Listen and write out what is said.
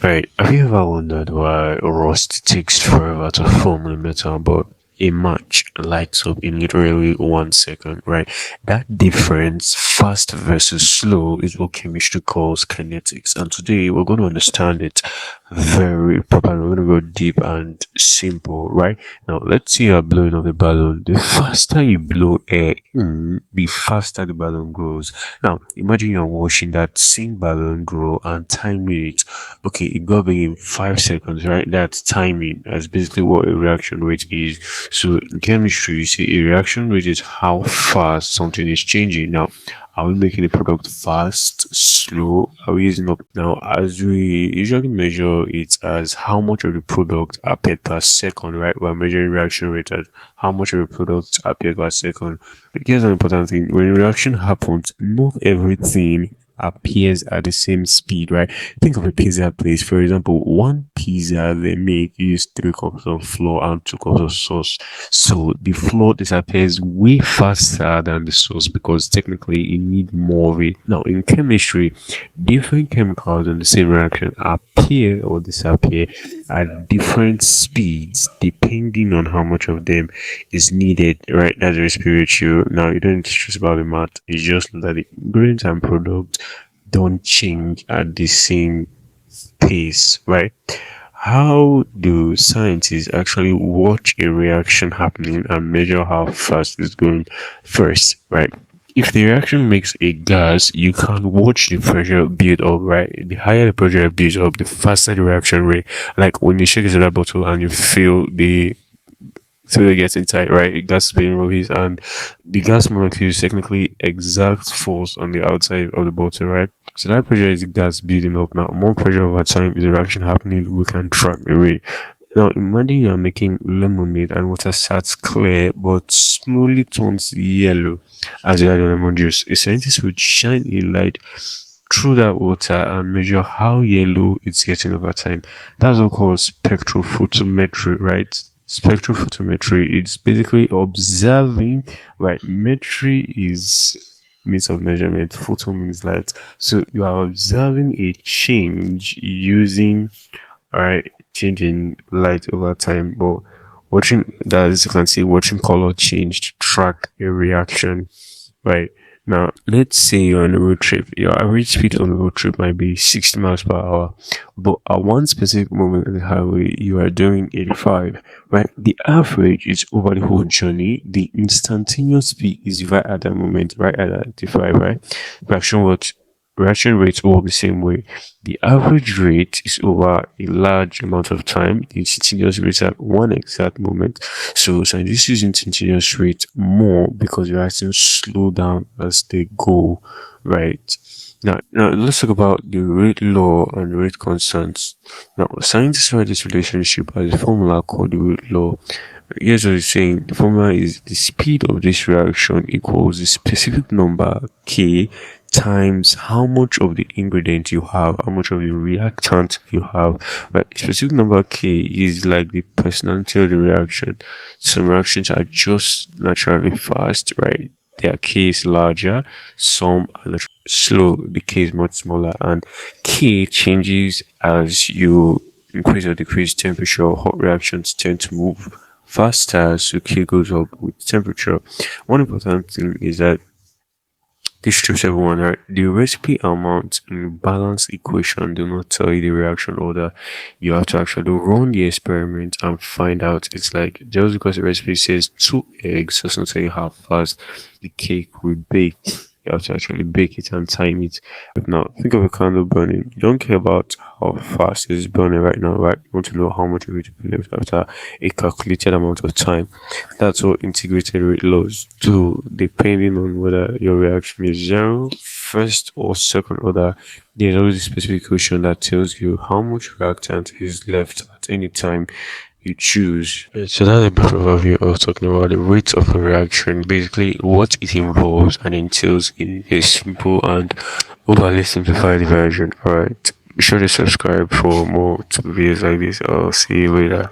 Right. Have you ever wondered why Rust takes forever to form a metal, but a match lights up in literally 1 second, right? That difference, fast versus slow, is what chemistry calls kinetics. And today we're going to understand it very properly. We're going to go deep and simple, right? Now, let's say you're blowing up a balloon. The faster you blow air in, the faster the balloon grows. Now, imagine you're watching that same balloon grow and timing it. Okay, it got big in 5 seconds, right? That's timing. That's basically what a reaction rate is. So in chemistry, you see a reaction rate is how fast something is changing. Now, are we making the product fast, slow? Are we using up now? As we usually measure it as how much of the product appeared per second, right? We're measuring reaction rate as how much of the product appeared per second. But here's an important thing: when a reaction happens, not everything appears at the same speed, right? Think of a pizza place. For example, one pizza they make use 3 cups of flour and 2 cups of sauce. So the flour disappears way faster than the sauce because technically you need more of it. Now in chemistry, different chemicals in the same reaction appear or disappear at different speeds depending on how much of them is needed, right? That's the ratio. Now you don't need to stress about the math. It's just that the ingredients and product don't change at the same pace, right? How do scientists actually watch a reaction happening and measure how fast it's going? First, right? If the reaction makes a gas, you can watch the pressure build up, right? The higher the pressure builds up, the faster the reaction rate. Like when you shake a soda bottle and you feel the so it gets inside, right? Gas being released, and the gas molecules technically exert force on the outside of the bottle, right? So that pressure is the gas building up. Now, more pressure over time is the reaction happening. We can track the rate. Now, imagine you're making lemonade and water starts clear but slowly turns yellow as you add your lemon juice. A scientist would shine a light through that water and measure how yellow it's getting over time. That's what called spectrophotometry, right? Spectrophotometry, it's basically observing, right? Metry is means of measurement, photo means light. So you are observing a change using, right, changing light over time. But watching that, as you can see, watching color change to track a reaction, right? Now, let's say you're on a road trip. Your average speed on the road trip might be 60 miles per hour, but at one specific moment on the highway, you are doing 85, right? The average is over the whole journey. The instantaneous speed is right at that moment, right at that 85, right? Reaction rates all the same way. The average rate is over a large amount of time. The instantaneous rate at one exact moment. So scientists use instantaneous rate more because reactions slow down as they go, right? Now let's talk about the rate law and rate constants. Now, scientists write this relationship as a formula called the rate law. Here's what it's saying. The formula is the speed of this reaction equals the specific number K times how much of the ingredient you have, how much of the reactant you have. But specific number K is like the personality of the reaction. Some reactions are just naturally fast, right? Their K is larger. Some are naturally slow. The K is much smaller, and K changes as you increase or decrease temperature. Hot reactions tend to move faster, so K goes up with temperature. One important thing is that this strips everyone right. The recipe amount in balance equation do not tell you the reaction order. You have to actually run the experiment and find out. It's like just because the recipe says 2 eggs doesn't tell you how fast the cake will bake. You have to actually bake it and time it. But now, think of a candle burning. You don't care about how fast it's burning right now, right? You want to know how much of it will be left after a calculated amount of time. That's what integrated rate laws do, depending on whether your reaction is zero, first, or second order. There's always a specific equation that tells you how much reactant is left at any time you choose. So that's a brief overview of talking about the rate of a reaction, basically what it involves and entails in a simple and overly simplified version. Alright, be sure to subscribe for more videos like this. I'll see you later.